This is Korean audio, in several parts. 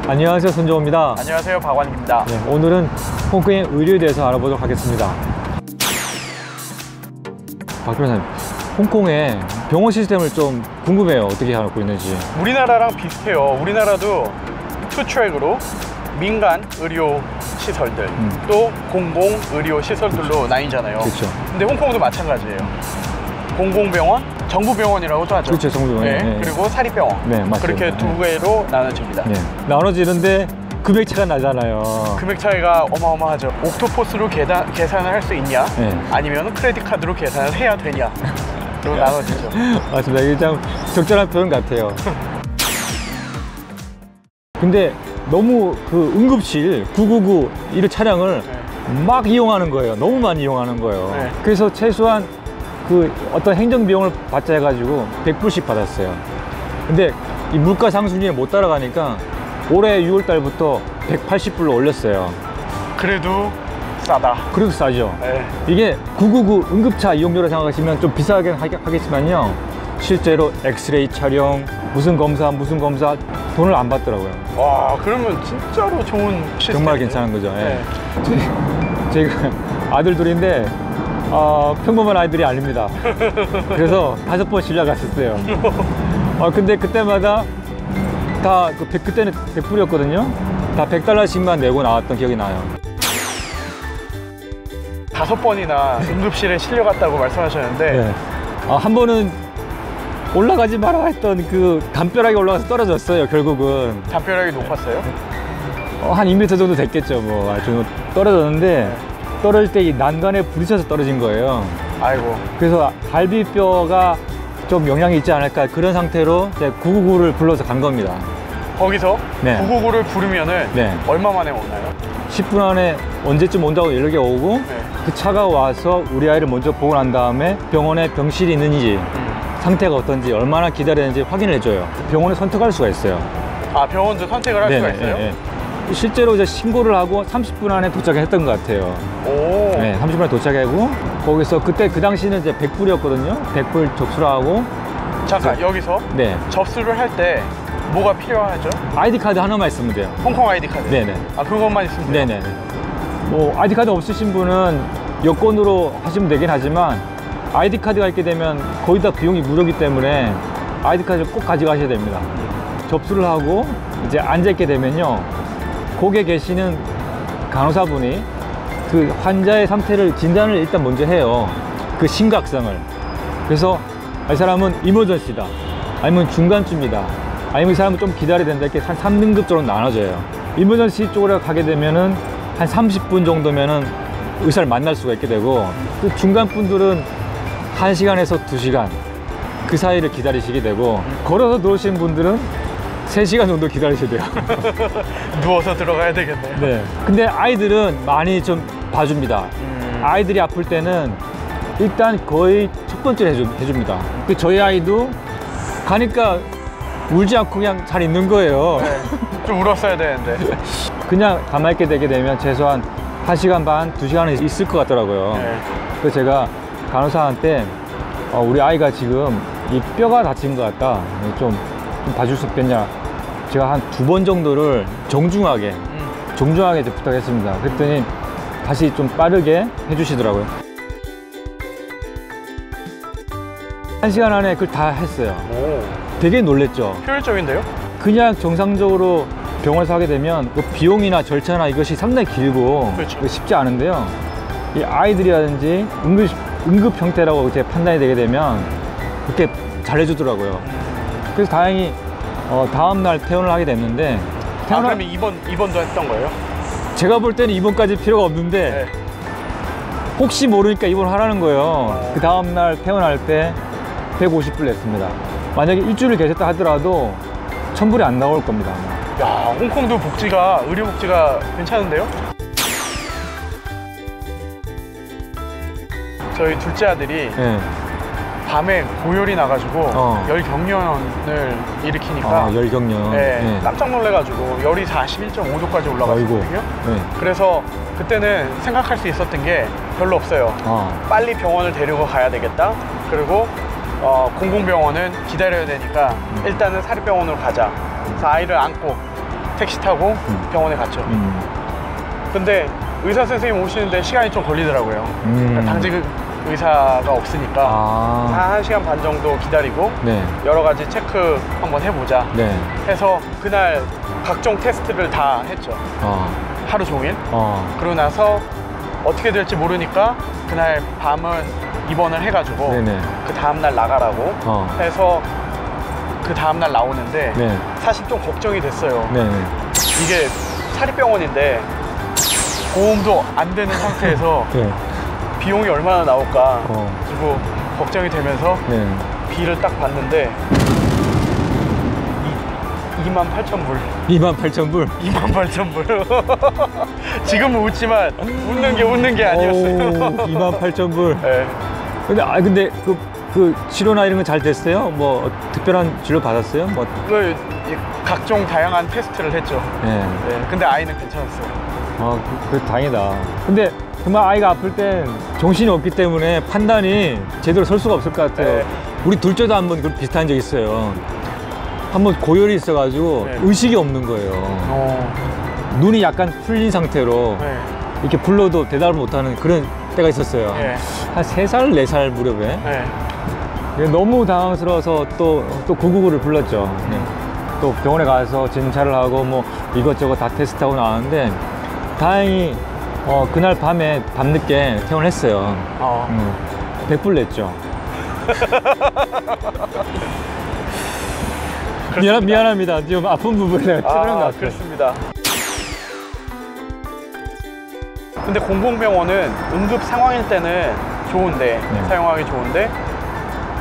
안녕하세요, 손정호입니다. 안녕하세요, 박완입니다. 네, 오늘은 홍콩의 의료에 대해서 알아보도록 하겠습니다. 박 변호사님, 홍콩의 병원 시스템을 좀 궁금해요. 어떻게 하고 있는지. 우리나라랑 비슷해요. 우리나라도 투트랙으로 민간 의료 시설들 또 공공 의료 시설들로 나뉘잖아요. 그렇죠. 근데 홍콩도 마찬가지예요. 공공병원, 정부병원이라고도 하죠. 그렇죠, 정부병원. 네, 네. 그리고 사립병원. 네, 맞습니다. 그렇게 두 개로 나눠집니다. 네. 나눠지는데 금액 차가 나잖아요. 금액 차이가 어마어마하죠. 옥토퍼스로 계산을 할 수 있냐, 네. 아니면 크레딧 카드로 계산을 해야 되냐, 로 나눠지죠. 맞습니다. 이게 참 적절한 표현 같아요. 근데 너무 그 응급실 999 이런 차량을 막 이용하는 거예요. 너무 많이 이용하는 거예요. 네. 그래서 최소한 그 어떤 행정비용을 받자 해가지고 100불씩 받았어요. 근데 이 물가 상승률에 못 따라가니까 올해 6월 달부터 180불로 올렸어요. 그래도 싸다. 그래도 싸죠. 네. 이게 999 응급차 이용료로 생각하시면 좀 비싸게 하겠지만요, 실제로 엑스레이 촬영, 무슨 검사 돈을 안 받더라고요. 와, 그러면 진짜로 좋은 시스템. 정말 괜찮은 거죠. 네. 제가 아들 둘인데 평범한 아이들이 아닙니다. 그래서 5번 실려 갔었어요. 근데 그때마다 다 그때는 100불이었거든요 다 100달러씩만 내고 나왔던 기억이 나요. 5번이나 응급실에 실려갔다고 말씀하셨는데, 네. 한 번은 올라가지 마라 했던 그 담벼락에 올라가서 떨어졌어요. 결국은 담벼락이 높았어요? 한 2m 정도 됐겠죠. 뭐 아주 떨어졌는데, 떨어질 때 이 난간에 부딪혀서 떨어진 거예요. 아이고. 그래서 갈비뼈가 좀 영향이 있지 않을까, 그런 상태로 999를 불러서 간 겁니다. 거기서 네. 999를 부르면은 네. 얼마 만에 오나요? 10분 안에 언제쯤 온다고 연락이 오고, 네. 그 차가 와서 우리 아이를 먼저 보고 난 다음에 병원에 병실이 있는지 상태가 어떤지 얼마나 기다리는지 확인을 해줘요. 병원에 선택할 수가 있어요. 아, 병원도 선택을 할 수가 있어요? 네. 실제로 이제 신고를 하고 30분 안에 도착했던 것 같아요. 오. 네, 30분 안에 도착하고, 거기서 그때 그 당시는 이제 100불이었거든요 100불 접수를 하고. 잠깐, 여기서 네, 접수를 할 때 뭐가 필요하죠? 아이디 카드 하나만 있으면 돼요. 홍콩 아이디 카드? 네네. 아, 그것만 있으면 돼요? 네네. 뭐 아이디 카드 없으신 분은 여권으로 하시면 되긴 하지만, 아이디 카드가 있게 되면 거의 다 비용이 무료이기 때문에 아이디 카드를 꼭 가져가셔야 됩니다. 접수를 하고 이제 앉아있게 되면요, 거기에 계시는 간호사분이 그 환자의 상태를 진단을 일단 먼저 해요. 그 심각성을. 그래서 이 사람은 이머전시다, 아니면 중간쯤이다, 아니면 이 사람은 좀 기다려야 된다, 이렇게 한 3등급 정도 나눠져요. 이머전시 쪽으로 가게 되면은 한 30분 정도면은 의사를 만날 수가 있게 되고, 그 중간 분들은 1시간에서 2시간 그 사이를 기다리시게 되고, 걸어서 들어오신 분들은 3시간 정도 기다리셔야 돼요. 누워서 들어가야 되겠네요. 네. 근데 아이들은 많이 좀 봐줍니다. 아이들이 아플 때는 일단 거의 첫 번째로 해줍니다. 그 저희 아이도 가니까 울지 않고 그냥 잘 있는 거예요. 네. 좀 울었어야 되는데. 그냥 가만히 있게 되게 되면 최소한 1시간 반, 2시간은 있을 것 같더라고요. 네. 그래서 제가 간호사한테 우리 아이가 지금 이 뼈가 다친 것 같다, 좀 봐줄 수 있겠냐. 제가 한 2번 정도를 정중하게 이제 부탁했습니다. 그랬더니 다시 좀 빠르게 해주시더라고요. 1시간 안에 그걸 다 했어요. 오. 되게 놀랬죠. 효율적인데요? 그냥 정상적으로 병원에서 하게 되면 그 비용이나 절차나 이것이 상당히 길고, 그렇죠. 쉽지 않은데요, 이 아이들이라든지 응급 형태라고 이제 판단이 되게 되면 그렇게 잘해주더라고요. 그래서 다행히 다음날 퇴원을 하게 됐는데. 그러면 입원도 했던 거예요? 제가 볼 때는 입원까지 필요가 없는데, 네. 혹시 모르니까 입원하라는 거예요. 그 다음날 퇴원할 때 150불 냈습니다. 만약에 일주일 계셨다 하더라도 1000불이 안 나올 겁니다. 야, 홍콩도 의료 복지가 괜찮은데요? 저희 둘째 아들이 네. 밤에 고열이 나가지고 열경련을 일으키니까 열경련. 네, 네. 깜짝 놀래가지고 열이 41.5도까지 올라갔거든요. 네. 그래서 그때는 생각할 수 있었던 게 별로 없어요. 빨리 병원을 데리고 가야 되겠다. 그리고 공공병원은 기다려야 되니까 일단은 사립병원으로 가자. 그래서 아이를 안고 택시 타고 병원에 갔죠. 근데 의사 선생님 오시는데 시간이 좀 걸리더라고요. 그러니까 당직 의사가 없으니까 한 1시간 반 정도 기다리고 네. 여러 가지 체크 한번 해보자 네. 해서 그날 각종 테스트를 다 했죠. 하루 종일. 그러고 나서 어떻게 될지 모르니까 그날 밤은 입원을 해가지고 네네. 그 다음날 나가라고 해서 그 다음날 나오는데 네. 사실 좀 걱정이 됐어요. 네. 이게 사립병원인데 보험도 안 되는 상태에서 네. 비용이 얼마나 나올까 그리고 걱정이 되면서 네. 비를 딱 봤는데 28,000불 28,000불 28,000불 지금은 웃지만 웃는 게 아니었어요. 28,000불 네. 근데 그 치료나 이런 건 잘 됐어요? 뭐 특별한 치료 받았어요? 뭐 각종 다양한 테스트를 했죠. 네. 네. 근데 아이는 괜찮았어요. 그 다행이다. 근데 정말 아이가 아플 땐 정신이 없기 때문에 판단이 제대로 설 수가 없을 것 같아요. 네. 우리 둘째도 한번 비슷한 적 있어요. 한번 고열이 있어가지고 네. 의식이 없는 거예요. 눈이 약간 풀린 상태로 네. 이렇게 불러도 대답을 못하는 그런 때가 있었어요. 네. 한 3살, 4살 무렵에. 네. 너무 당황스러워서 또 999를 불렀죠. 네. 또 병원에 가서 진찰을 하고 뭐 이것저것 다 테스트하고 나왔는데 다행히 그날 밤늦게 퇴원을 했어요. 100불 냈죠. 미안합니다. 지금 아픈 부분에 내가 틀은 것 같아요. 그렇습니다. 근데 공공병원은 응급 상황일 때는 좋은데 네. 사용하기 좋은데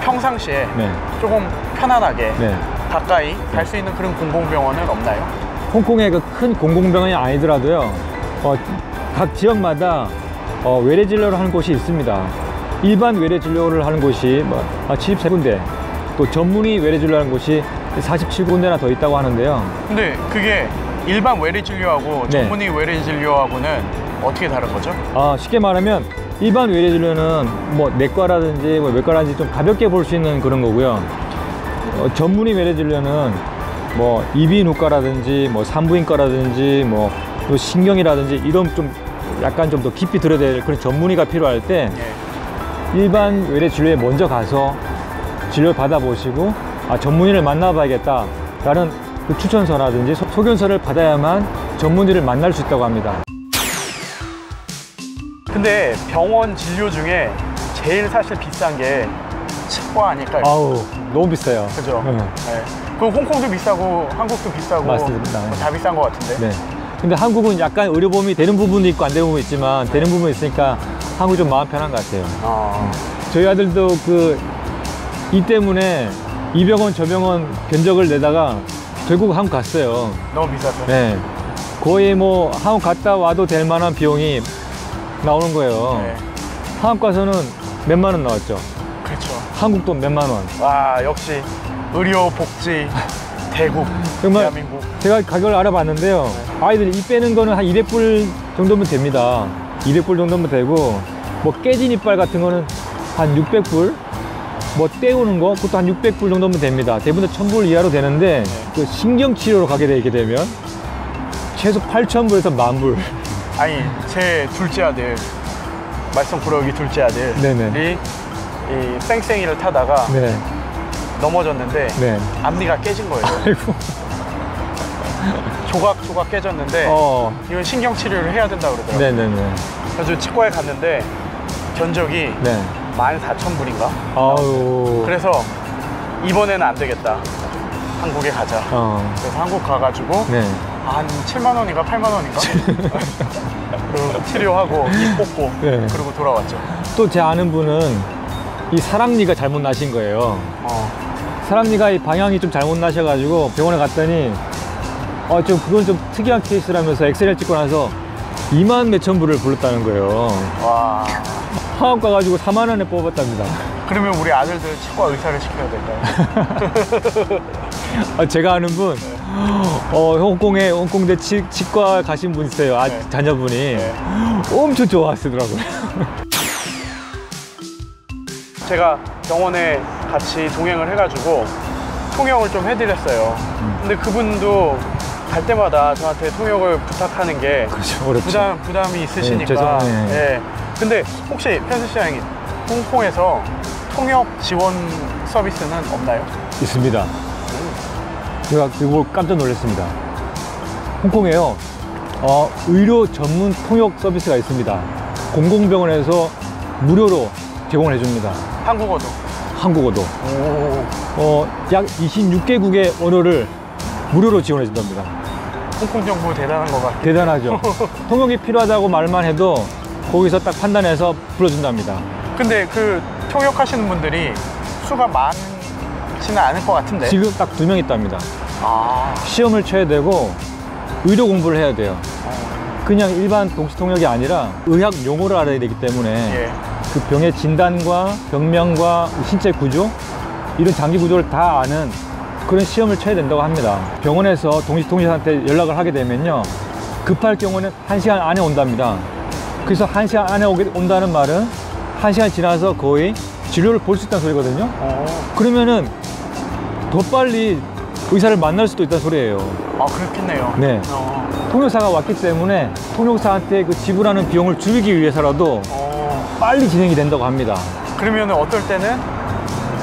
평상시에 네. 조금 편안하게 네. 가까이 갈 수 있는 그런 공공병원은 없나요? 홍콩의 그 큰 공공병원이 아니더라도요, 각 지역마다 외래 진료를 하는 곳이 있습니다. 일반 외래 진료를 하는 곳이 73군데, 또 전문의 외래 진료하는 곳이 47군데나 더 있다고 하는데요. 근데 그게 일반 외래 진료하고 네. 전문의 외래 진료하고는 어떻게 다른 거죠? 쉽게 말하면 일반 외래 진료는 뭐 내과라든지 뭐 외과라든지 좀 가볍게 볼 수 있는 그런 거고요. 전문의 외래 진료는 뭐 이비인후과라든지 뭐 산부인과라든지 뭐 또 신경이라든지 이런 좀 약간 좀 더 깊이 들어야 될 그런 전문의가 필요할 때 일반 외래 진료에 먼저 가서 진료를 받아보시고 전문의를 만나봐야겠다 라는 그 추천서라든지 소견서를 받아야만 전문의를 만날 수 있다고 합니다. 근데 병원 진료 중에 제일 사실 비싼 게 치과 아닐까요? 너무 비싸요. 그죠? 네. 그 홍콩도 비싸고 한국도 비싸고 맞습니다. 다 비싼 것 같은데. 네. 근데 한국은 약간 의료보험이 되는 부분도 있고 안 되는 부분이 있지만 되는 부분이 있으니까 한국이 좀 마음 편한 것 같아요. 저희 아들도 이 때문에 이 병원 저 병원 견적을 내다가 결국 한국 갔어요. 너무 비싸서. 네. 거의 뭐 한국 갔다 와도 될 만한 비용이 나오는 거예요. 네. 한국 가서는 몇만 원 나왔죠. 그렇죠. 한국도 몇만 원. 와, 역시 의료 복지 대국 정말 대한민국. 제가 가격을 알아봤는데요. 아이들 이 빼는 거는 한 200불 정도면 됩니다. 200불 정도면 되고, 뭐 깨진 이빨 같은 거는 한 600불, 뭐 떼우는 거 그것도 한 600불 정도면 됩니다. 대부분 다 1000불 이하로 되는데 그 신경치료로 가게 되게 되면 최소 8,000불에서 10,000불. 아니, 제 둘째 아들, 말썽꾸러기 둘째 아들이 네네. 이 쌩쌩이를 타다가 네. 넘어졌는데 네. 앞니가 깨진 거예요. 아이고. 조각 깨졌는데 이건 신경 치료를 해야 된다고 그러더라고요. 네네네. 그래서 치과에 갔는데 견적이 네. 14,000불인가? 아우. 그래서 이번에는 안 되겠다. 한국에 가자. 그래서 한국 가가지고 네. 한 7만 원인가 8만 원인가? 그리고 치료하고 입 뽑고 네. 그리고 돌아왔죠. 또 제 아는 분은 이 사랑니가 잘못 나신 거예요. 사랑니가 이 방향이 좀 잘못 나셔가지고 병원에 갔더니 그건 좀 특이한 케이스라면서 엑스레이를 찍고 나서 2만 몇천 불을 불렀다는 거예요. 와. 한국 가가지고 4만 원에 뽑았답니다. 그러면 우리 아들들 치과 의사를 시켜야 될까요? 제가 아는 분, 홍콩대 치과 가신 분 있어요. 네. 자녀분이. 네. 엄청 좋아하시더라고요. 제가 병원에 같이 동행을 해가지고 통역을 좀 해드렸어요. 근데 그분도 갈 때마다 저한테 통역을 부탁하는 게 그렇죠, 어렵죠. 부담이 있으시니까. 죄송해요. 예. 근데 혹시 펜스 시장님, 홍콩에서 통역 지원 서비스는 없나요? 있습니다. 제가 그거 깜짝 놀랐습니다. 홍콩에요, 의료 전문 통역 서비스가 있습니다. 공공병원에서 무료로 제공을 해줍니다. 한국어도. 한국어도. 약 26개국의 언어를 무료로 지원해 준답니다. 홍콩 정부 대단한 것 같아요. 대단하죠. 통역이 필요하다고 말만 해도 거기서 딱 판단해서 불러준답니다. 근데 그 통역하시는 분들이 수가 많지는 않을 것 같은데. 지금 딱 2명 있답니다. 아. 시험을 쳐야 되고 의료 공부를 해야 돼요. 그냥 일반 동시 통역이 아니라 의학 용어를 알아야 되기 때문에 예. 그 병의 진단과 병명과 신체 구조, 이런 장기 구조를 다 아는 그런 시험을 쳐야 된다고 합니다. 병원에서 동시통역사한테 연락을 하게 되면요, 급할 경우는 1시간 안에 온답니다. 그래서 1시간 안에 온다는 말은 1시간 지나서 거의 진료를 볼 수 있다는 소리거든요. 그러면은 더 빨리 의사를 만날 수도 있다는 소리예요. 아, 그렇겠네요. 네. 통역사가 왔기 때문에 통역사한테 그 지불하는 비용을 줄이기 위해서라도 빨리 진행이 된다고 합니다. 그러면 어떨 때는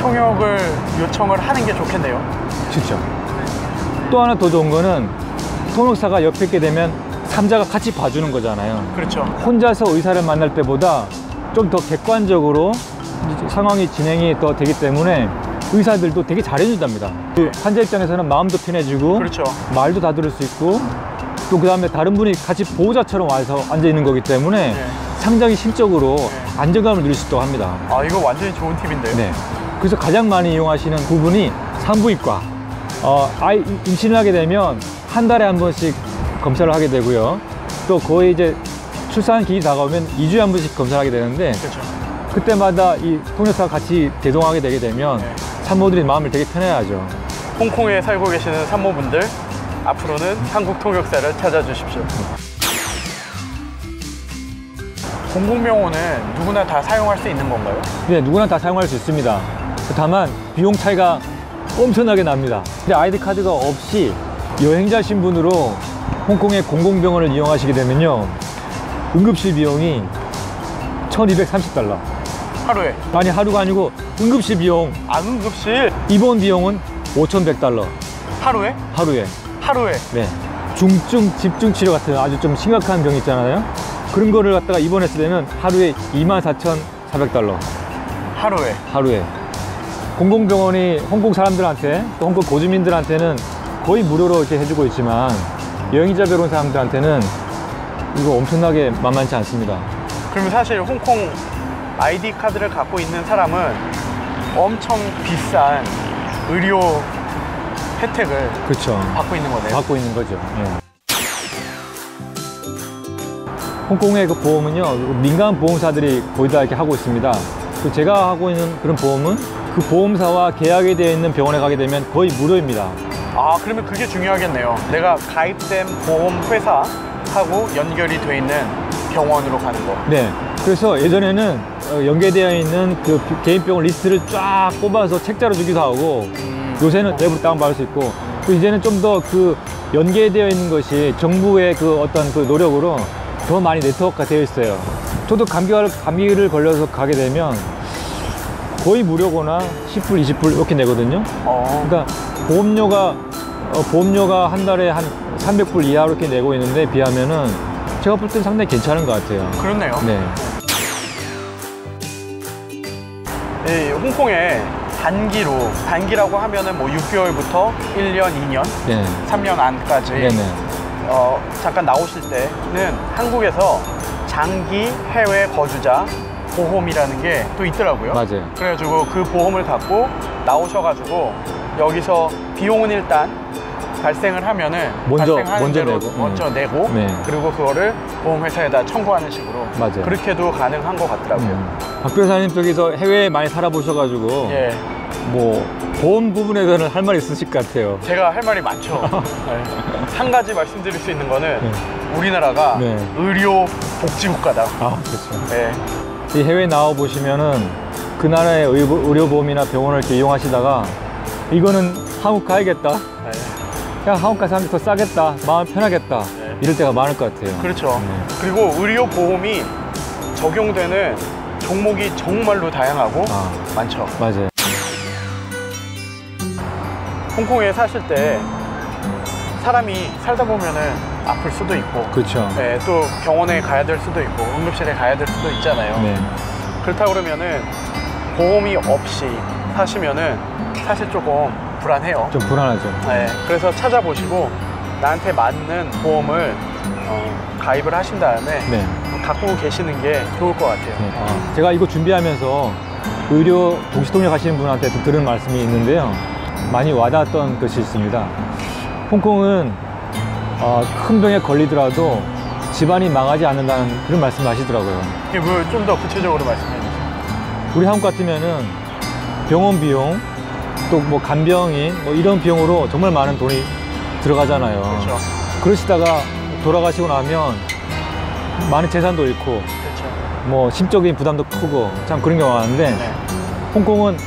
통역을 요청을 하는 게 좋겠네요. 진짜. 또 하나 더 좋은 거는 통역사가 옆에 있게 되면 3자가 같이 봐주는 거잖아요. 그렇죠. 혼자서 의사를 만날 때보다 좀 더 객관적으로 상황이 진행이 더 되기 때문에 의사들도 되게 잘해준답니다. 그 환자 입장에서는 마음도 편해지고, 그렇죠. 말도 다 들을 수 있고, 또 그 다음에 다른 분이 같이 보호자처럼 와서 앉아 있는 거기 때문에 네. 상당히 심적으로 안정감을 누릴 수 있다고 합니다. 아, 이거 완전히 좋은 팁인데요. 네. 그래서 가장 많이 이용하시는 부분이 산부인과. 아이 임신을 하게 되면 한 달에 한 번씩 검사를 하게 되고요. 또 거의 이제 출산 기간이 다가오면 2주에 한 번씩 검사를 하게 되는데, 그렇죠. 그때마다 이 통역사가 같이 대동하게 되게 되면 네. 산모들이 마음을 되게 편해하죠. 홍콩에 살고 계시는 산모분들, 앞으로는 한국 통역사를 찾아주십시오. 공공병원은 누구나 다 사용할 수 있는 건가요? 네, 누구나 다 사용할 수 있습니다. 다만 비용 차이가 엄청나게 납니다. 근데 아이디 카드가 없이 여행자 신분으로 홍콩의 공공병원을 이용하시게 되면요, 응급실 비용이 1230달러. 하루에? 아니, 하루가 아니고 응급실 비용, 응급실? 입원 비용은 5100달러. 하루에? 하루에. 하루에? 네. 중증 집중 치료 같은 아주 좀 심각한 병 있잖아요. 그런 거를 갖다가 입원했을 때는 하루에 24,400달러. 하루에? 하루에. 공공병원이 홍콩 사람들한테, 또 홍콩 고주민들한테는 거의 무료로 이렇게 해주고 있지만, 여행자 배우는 사람들한테는 이거 엄청나게 만만치 않습니다. 그러면 사실 홍콩 아이디 카드를 갖고 있는 사람은 엄청 비싼 의료 혜택을 그렇죠. 받고 있는 거네요. 받고 있는 거죠. 예. 홍콩의 그 보험은요, 민간 보험사들이 거의 다 이렇게 하고 있습니다. 제가 하고 있는 그런 보험은 그 보험사와 계약이 되어 있는 병원에 가게 되면 거의 무료입니다. 아, 그러면 그게 중요하겠네요. 내가 가입된 보험 회사하고 연결이 돼 있는 병원으로 가는 거. 네. 그래서 예전에는 연계되어 있는 그 개인병원 리스트를 쫙 뽑아서 책자로 주기도 하고, 요새는 앱으로 다운받을 수 있고, 또 이제는 좀 더 그 연계되어 있는 것이 정부의 그 어떤 그 노력으로 더 많이 네트워크가 되어 있어요. 저도 감기를 걸려서 가게 되면 거의 무료거나 10불, 20불 이렇게 내거든요. 그러니까 보험료가 한 달에 한 300불 이하 이렇게 내고 있는데 비하면은 제가 볼 때는 상당히 괜찮은 것 같아요. 그렇네요. 네. 이 홍콩에 단기라고 하면은 뭐 6개월부터 1년, 2년, 네. 3년 안까지 네네. 잠깐 나오실 때는 한국에서 장기 해외 거주자 보험이라는 게 또 있더라고요. 맞아요. 그래가지고 그 보험을 갖고 나오셔가지고 여기서 비용은 일단 발생을 하면은 먼저 대로 내고. 먼저 내고 네. 그리고 그거를 보험회사에다 청구하는 식으로 맞아요. 그렇게도 가능한 것 같더라고요. 박 변호사님 쪽에서 해외에 많이 살아보셔가지고 예, 뭐 보험 부분에서는 할 말이 있으실 것 같아요. 제가 할 말이 많죠. 네. 한 가지 말씀드릴 수 있는 거는 우리나라가 네. 의료 복지 국가다. 아, 그렇죠. 네. 이 해외 나와 보시면은 그 나라의 의료보험이나 병원을 이렇게 이용하시다가 이거는 한국 가야겠다. 네. 그냥 한국 가서 하면 더 싸겠다. 마음 편하겠다. 네. 이럴 때가 많을 것 같아요. 그렇죠. 네. 그리고 의료보험이 적용되는 종목이 정말로 다양하고 많죠. 맞아요. 홍콩에 사실 때 사람이 살다 보면은 아플 수도 있고, 그렇죠. 네, 또 병원에 가야 될 수도 있고, 응급실에 가야 될 수도 있잖아요. 네. 그렇다 그러면은 보험이 없이 사시면은 사실 조금 불안해요. 좀 불안하죠. 네, 그래서 찾아보시고 나한테 맞는 보험을 가입을 하신 다음에 네. 갖고 계시는 게 좋을 것 같아요. 네. 제가 이거 준비하면서 의료 동시통역 하시는 분한테 들은 말씀이 있는데요. 많이 와닿았던 것이 있습니다. 홍콩은 큰 병에 걸리더라도 집안이 망하지 않는다는 그런 말씀을 하시더라고요. 이게 뭐 좀 더 구체적으로 말씀해 주세요. 우리 한국 같으면은 병원 비용, 또 뭐 간병인 뭐 이런 비용으로 정말 많은 돈이 들어가잖아요. 그렇죠. 그러시다가 돌아가시고 나면 많은 재산도 잃고 그렇죠. 뭐 심적인 부담도 크고 참 그런 경우가 많은데 네. 홍콩은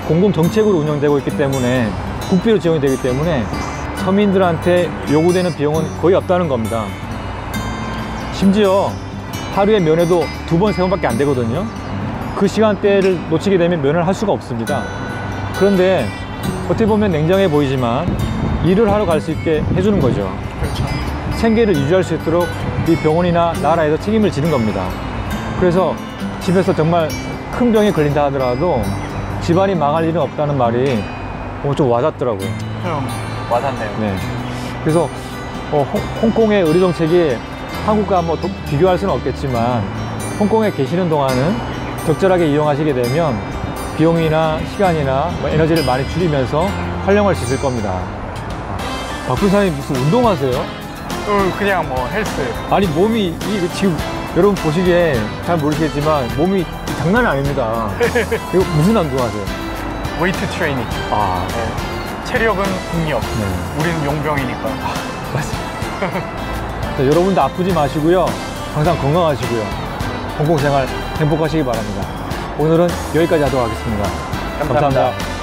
공공정책으로 운영되고 있기 때문에 국비로 지원이 되기 때문에 서민들한테 요구되는 비용은 거의 없다는 겁니다. 심지어 하루에 면회도 2번, 3번밖에 안 되거든요. 그 시간대를 놓치게 되면 면회를 할 수가 없습니다. 그런데 어떻게 보면 냉정해 보이지만 일을 하러 갈 수 있게 해주는 거죠. 그렇죠. 생계를 유지할 수 있도록 이 병원이나 나라에서 책임을 지는 겁니다. 그래서 집에서 정말 큰 병에 걸린다 하더라도 집안이 망할 일은 없다는 말이 좀 와닿더라고요. 좀 와닿네요. 네. 그래서 홍콩의 의료 정책이 한국과 뭐 비교할 수는 없겠지만 홍콩에 계시는 동안은 적절하게 이용하시게 되면 비용이나 시간이나 뭐 에너지를 많이 줄이면서 활용할 수 있을 겁니다. 박 군사님 무슨 운동하세요? 그냥 뭐 헬스. 아니 몸이 지금 여러분 보시기에 잘 모르시겠지만 몸이 장난이 아닙니다. 이거 무슨 운동하세요? 웨이트 트레이닝. 네. 체력은 국력. 네. 우리는 용병이니까. 맞습니다. 자, 여러분도 아프지 마시고요. 항상 건강하시고요. 홍콩 생활 행복하시기 바랍니다. 오늘은 여기까지 하도록 하겠습니다. 감사합니다. 감사합니다.